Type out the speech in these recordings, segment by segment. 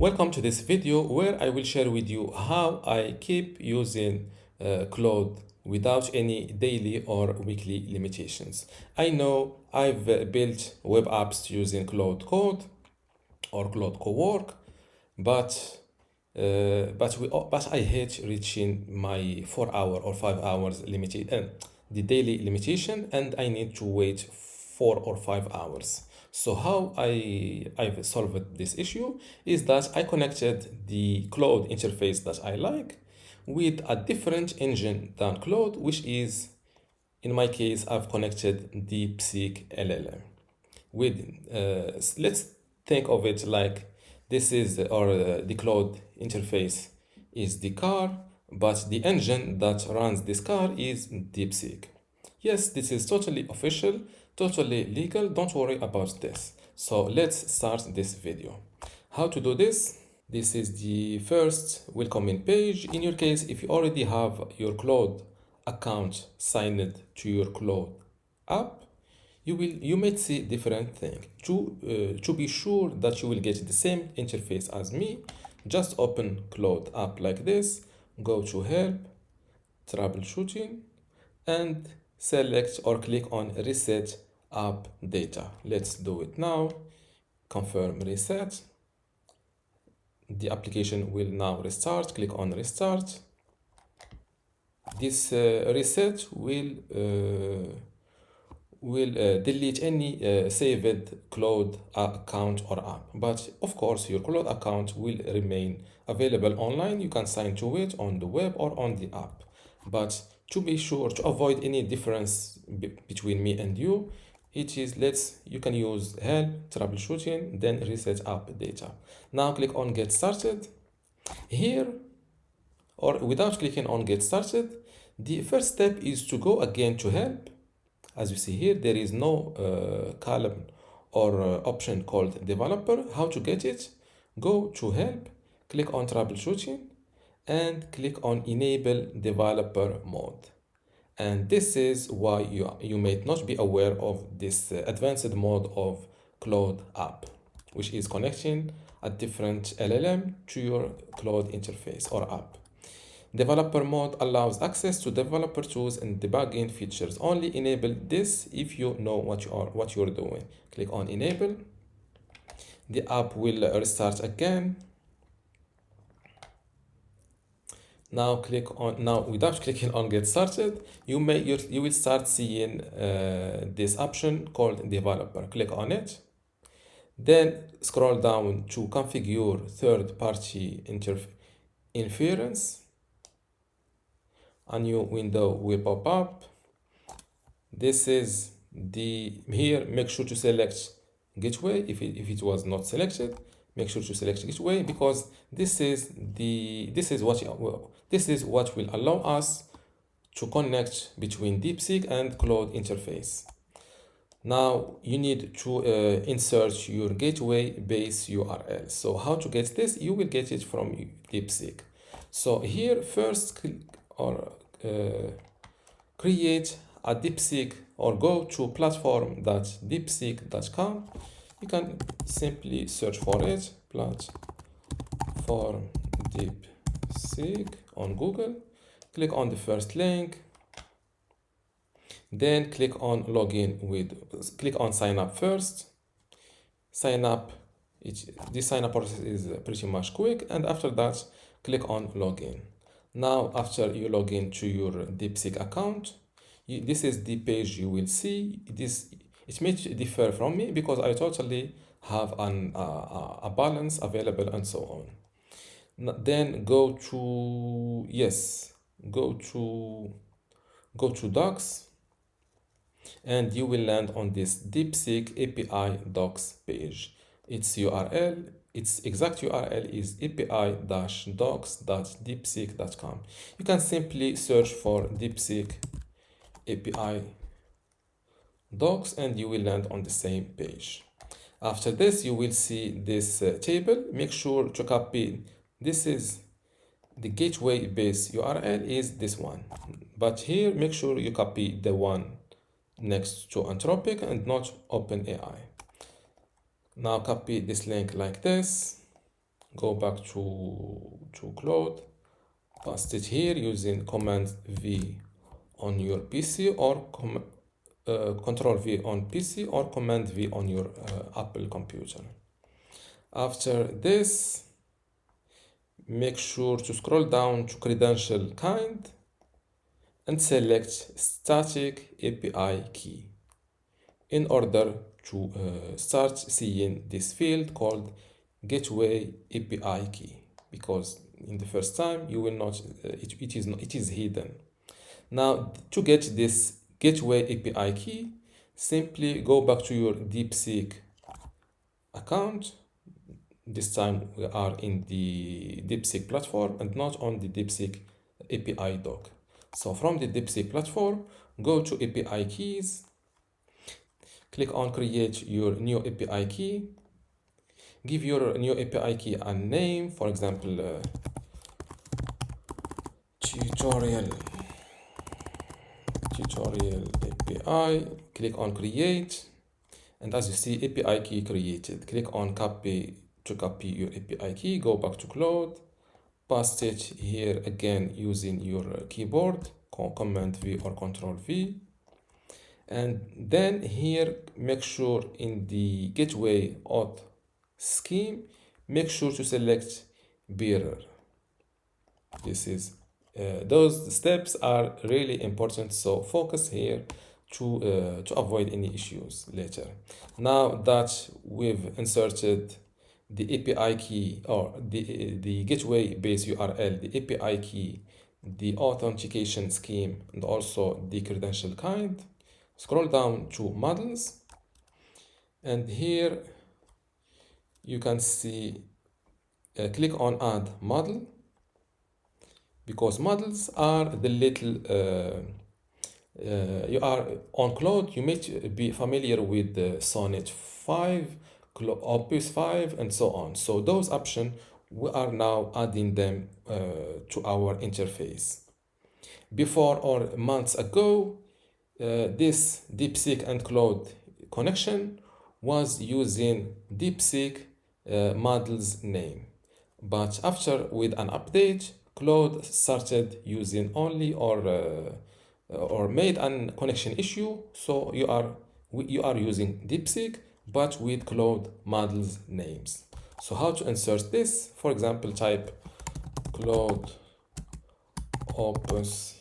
Welcome to this video where I will share with you how I keep using Claude without any daily or weekly limitations. I know I've built web apps using Claude Code or Claude Cowork, but but I hate reaching my 4 hour or 5 hours limited the daily limitation, and I need to wait 4 or 5 hours. So how I've solved this issue is that I connected the Claude interface that I like with a different engine than Claude, which is, in my case, I've connected DeepSeek LLM. With let's think of it like this is the Claude interface is the car, but the engine that runs this car is DeepSeek. Yes, this is totally official, totally legal. Don't worry about this. So let's start this video. How to do this? This is the first welcoming page. In your case, if you already have your Claude account signed to your Claude app, you might see different thing. To be sure that you will get the same interface as me, just open Claude app like this, go to help, troubleshooting, and select or click on reset app data. Let's do it now. Confirm reset. The application will now restart. Click on restart. This reset will delete any saved Claude account or app. But of course, your Claude account will remain available online. You can sign to it on the web or on the app. But to be sure, to avoid any difference between me and you, you can use help, troubleshooting, then reset app data. Now click on get started. Here, or without clicking on get started, the first step is to go again to help. As you see here, there is no column or option called developer. How to get it? Go to help, click on troubleshooting, and click on enable developer mode. And this is why you may not be aware of this advanced mode of Claude app, which is connecting a different LLM to your Claude interface or app. Developer mode allows access to developer tools and debugging features. Only enable this if you know what you're doing. Click on enable. The app will restart again. Now without clicking on get started, you will start seeing this option called developer. Click on it. Then scroll down to configure third-party inference. A new window will pop up. This is here. Make sure to select gateway if it was not selected. Make sure to select gateway because this is what will allow us to connect between DeepSeek and Claude interface. Now you need to insert your gateway base URL. So how to get this? You will get it from DeepSeek. So here first create a DeepSeek or go to platform.deepseek.com. You can simply search for it, platform DeepSeek on Google. Click on the first link. Then click on click on sign up first. Sign up. This sign up process is pretty much quick, and after that, click on login. Now, after you log in to your DeepSeek account, this is the page you will see. It may differ from me because I totally have a balance available and so on. Then go to docs, and you will land on this DeepSeek API docs page. Its exact URL is api-docs.deepseek.com. You can simply search for DeepSeek API docs and you will land on the same page. After this, you will see this table. Make sure to copy. This is the gateway base URL is this one. But here, make sure you copy the one next to Anthropic and not OpenAI. Now copy this link like this. Go back to Claude, paste it here using Command V on your PC or Control V on PC or Command V on your Apple computer. After this, make sure to scroll down to credential kind and select static API key in order to start seeing this field called Gateway API key, because in the first time you will not it is hidden. Now to get this Gateway API key, simply go back to your DeepSeek account. This time we are in the DeepSeek platform and not on the DeepSeek API doc. So from the DeepSeek platform, go to API keys, click on create your new API key, give your new API key a name, for example, tutorial API, click on create, and as you see, API key created. Click on copy to copy your API key, go back to Claude, paste it here again using your keyboard, Command V or Control V, and then here make sure in the gateway auth scheme, make sure to select bearer. This is those steps are really important, so focus here to avoid any issues later. Now that we've inserted the API key or the gateway base URL, the API key, the authentication scheme, and also the credential kind, scroll down to models, and here you can see click on add model, because models are the little you are on Claude, you may be familiar with the Sonnet 5, Opus 5, and so on. So those options, we are now adding them to our interface. Before or months ago, this DeepSeek and Claude connection was using DeepSeek model's name. But after with an update, Claude started using only or made a connection issue, so you are using DeepSeek but with Claude models names. So how to insert this? For example, type Claude Opus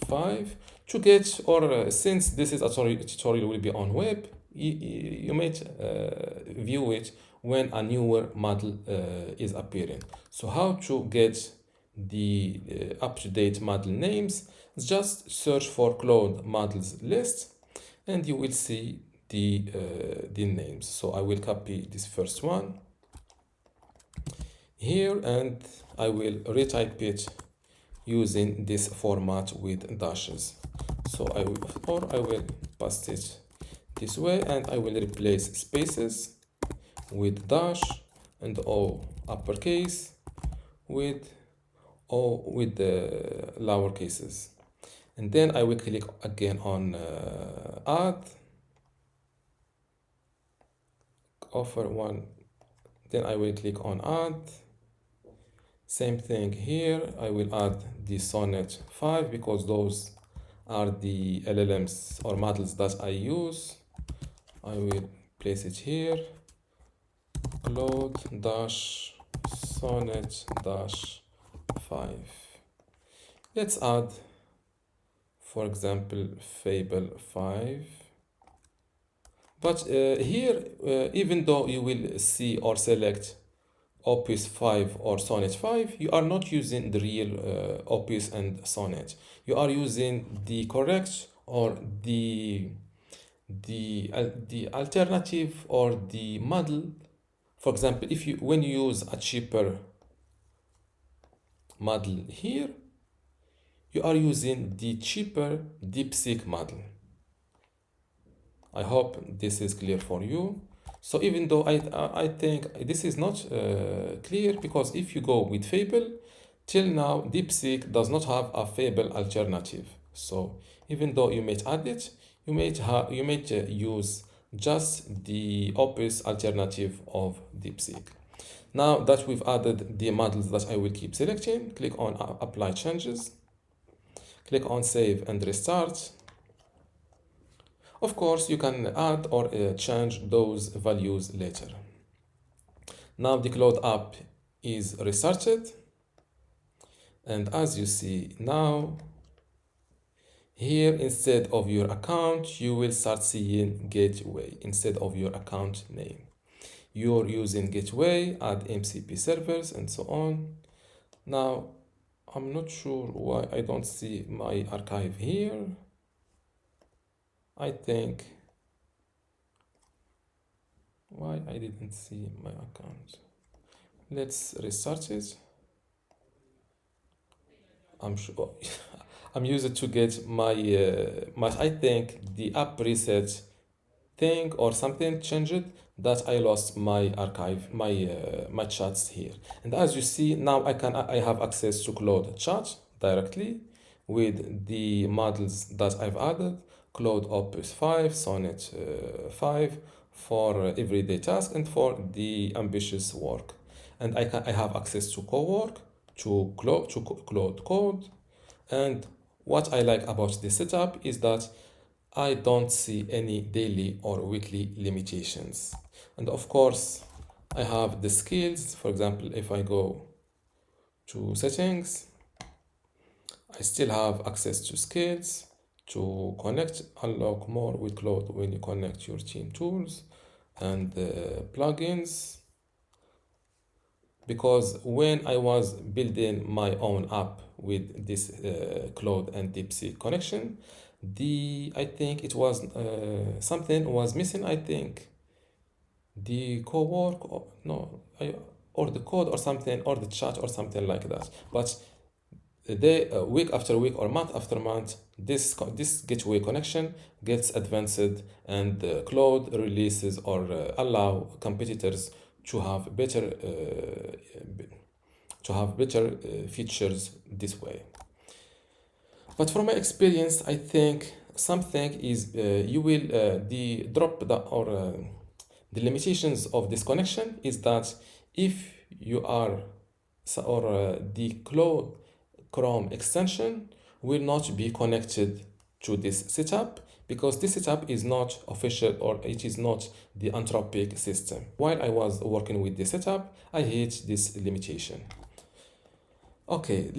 5 to get, or since this is a tutorial will be on web, you may view it when a newer model is appearing. So how to get the up-to-date model names? Just search for Claude models list and you will see the names. So I will copy this first one here and I will retype it using this format with dashes. So I will paste it this way, and I will replace spaces with dash and O uppercase with O with the lower cases. And then I will click again on add, offer one, then I will click on add. Same thing here, I will add the Sonnet 5 because those are the LLMs or models that I use. I will place it here, Claude dash Sonnet dash 5. Let's add, for example, Fable 5. But here, even though you will see or select Opus 5 or Sonnet 5, you are not using the real Opus and Sonnet. You are using the correct or the alternative or the model. For example, if you when you use a cheaper model here, you are using the cheaper DeepSeek model. I hope this is clear for you. So even though I think this is not clear, because if you go with Fable, till now DeepSeek does not have a Fable alternative. So even though you may add it, you may use just the Opus alternative of DeepSeek. Now that we've added the models that I will keep selecting, click on apply changes, click on save and restart. Of course, you can add or change those values later. Now the Claude app is restarted. And as you see now, here instead of your account, you will start seeing Gateway instead of your account name. You're using Gateway, add MCP servers and so on. Now, I'm not sure why I don't see my archive here. I think why I didn't see my account. Let's restart it. I'm sure I'm used to get my I think the app reset thing or something changed that I lost my archive, my chats here. And as you see now, I have access to Claude chat directly with the models that I've added: Claude Opus 5, Sonnet 5 for everyday tasks and for the ambitious work. And I have access to Cowork, to Claude Code. And what I like about this setup is that I don't see any daily or weekly limitations. And of course, I have the skills. For example, if I go to settings, I still have access to skills to connect, unlock more with Claude when you connect your team tools and plugins. Because when I was building my own app with this Claude and DeepSeek connection, I think it was something was missing. I think the co-work or the code or something or the chat or something like that. But week after week or month after month, this gateway connection gets advanced, and Claude releases or allow competitors to have better features this way. But from my experience, I think something is you will the limitations of this connection is that if you are the Claude Chrome extension will not be connected to this setup, because this setup is not official or it is not the Anthropic system. While I was working with this setup, I hit this limitation. Okay,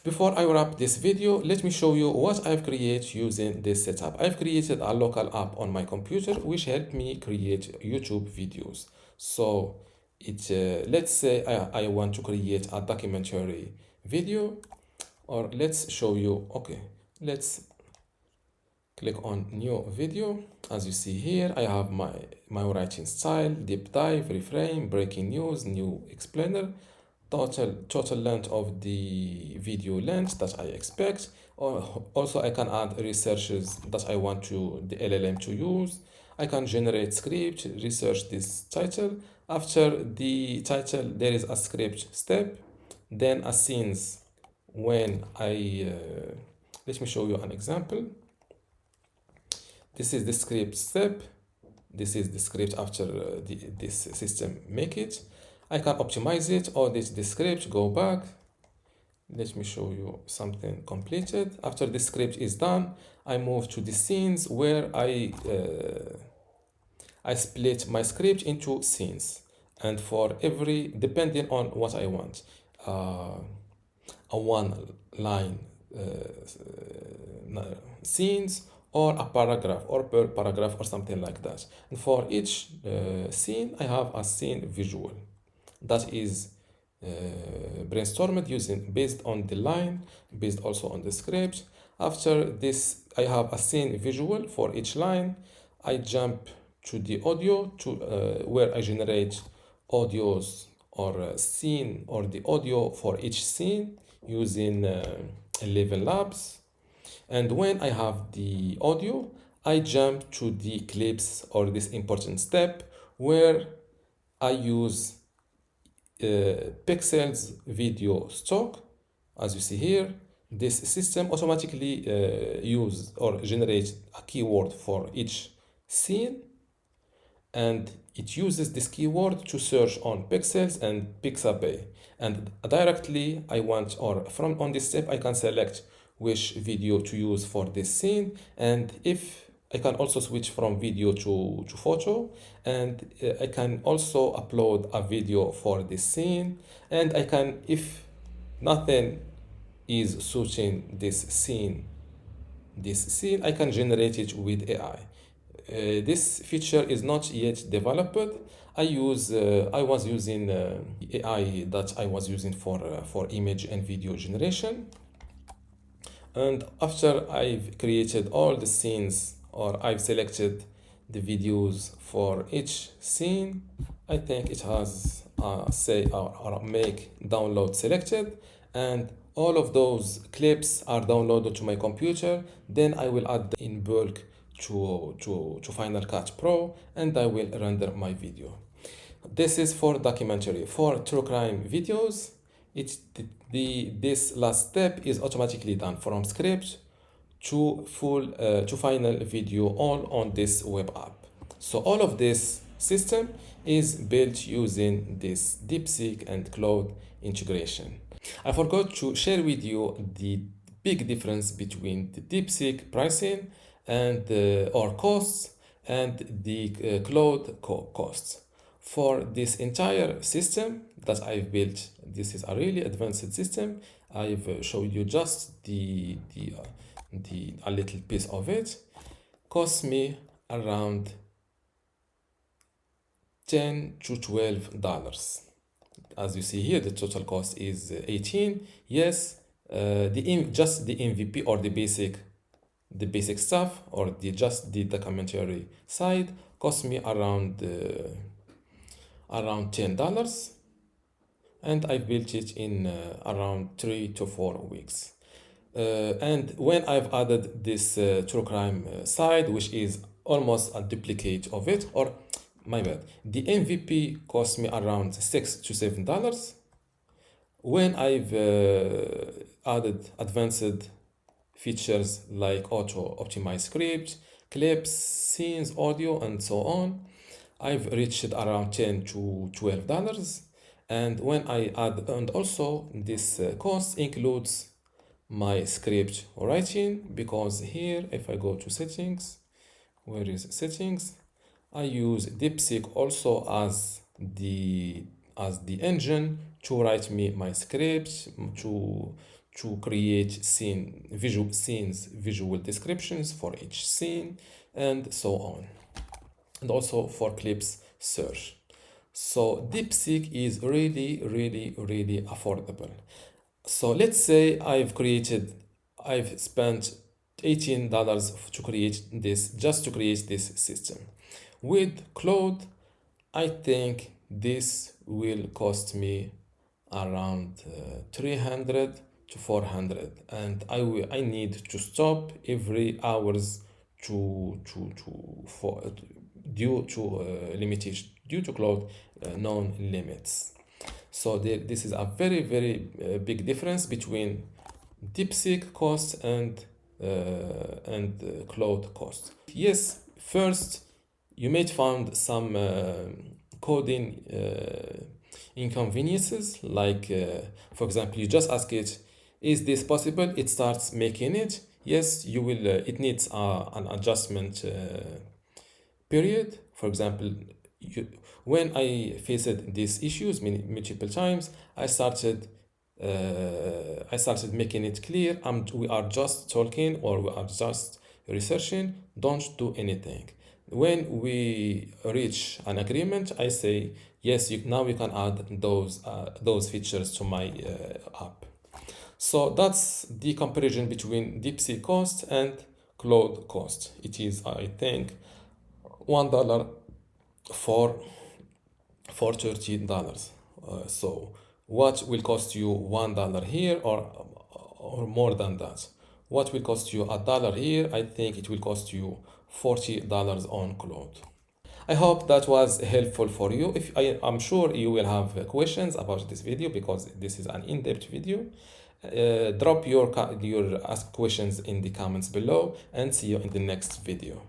before I wrap this video, let me show you what I've created using this setup. I've created a local app on my computer which helped me create YouTube videos. So let's say I want to create a documentary video, or let's show you. Okay, let's click on new video. As you see here, I have my writing style: deep dive, reframe, breaking news, new explainer, total length of the video length that I expect. Or also I can add researches that I want the LLM to use. I can generate script, research this title. After the title, there is a script step, then a scenes. When let me show you an example. This is the script step. This is the script after this system make it. I can optimize it, audit the script, go back. Let me show you something completed. After the script is done, I move to the scenes where I split my script into scenes. And for every, depending on what I want, a one line scenes, or a paragraph, or per paragraph, or something like that. And for each scene, I have a scene visual that is brainstormed based on the line, based also on the script. After this, I have a scene visual for each line. I jump to the audio where I generate audios or scene or the audio for each scene using 11 labs. And when I have the audio, I jump to the clips, or this important step where I use Pixels video stock. As you see here, this system automatically use or generate a keyword for each scene, and it uses this keyword to search on pixels and pixabay. And directly I want, or from on this step, I can select which video to use for this scene. And if I can also switch from video to photo, and I can also upload a video for this scene. And I can, if nothing is suiting this scene, I can generate it with AI. This feature is not yet developed. I was using AI that I was using for image and video generation. And after I've created all the scenes, or I've selected the videos for each scene, I think it has say or make download selected, and all of those clips are downloaded to my computer. Then I will add them in bulk to Final Cut Pro, and I will render my video. This is for documentary. For true crime videos, this last step is automatically done from script to final video, all on this web app. So all of this system is built using this DeepSeek and Claude integration. I forgot to share with you the big difference between the DeepSeek pricing and or costs and the Claude costs. For this entire system that I've built, this is a really advanced system. I've showed you just a little piece of it. Cost me around $10 to $12. As you see here, the total cost is 18. Yes, just the MVP or the basic stuff, or just the documentary side cost me around $10, and I built it in around 3 to 4 weeks. And when I've added this true crime side, which is almost a duplicate of it, or my bad, the MVP cost me around $6 to $7. When I've added advanced features like auto optimized script, clips, scenes, audio, and so on, I've reached around $10 to $12. And when I add, and also this cost includes my script writing, because here, if I go to settings, where is settings? I use DeepSeek also as the engine to write me my scripts, to create visual descriptions for each scene, and so on, and also for clips search. So DeepSeek is really, really, really affordable. So let's say I've spent $18 to create this, just to create this system. With Claude, I think this will cost me around 300 to 400, and I need to stop every hours due to limitation, due to Claude known limits. So this is a very, very big difference between DeepSeek cost and Claude cost. Yes, first you may find some coding inconveniences, like for example, you just ask it, is this possible? It starts making it. Yes, you will. It needs an adjustment period. For example, when I faced these issues multiple times, I started making it clear. We are just talking, or we are just researching. Don't do anything. When we reach an agreement, I say yes. Now you can add those features to my app. So that's the comparison between DeepSeek cost and Claude cost. It is, I think, $1 for $30. So what will cost you $1 here, or more than that? What will cost you $1 here? I think it will cost you $40 on Claude. I hope that was helpful for you. I'm sure you will have questions about this video, because this is an in-depth video. Drop your ask questions in the comments below, and see you in the next video.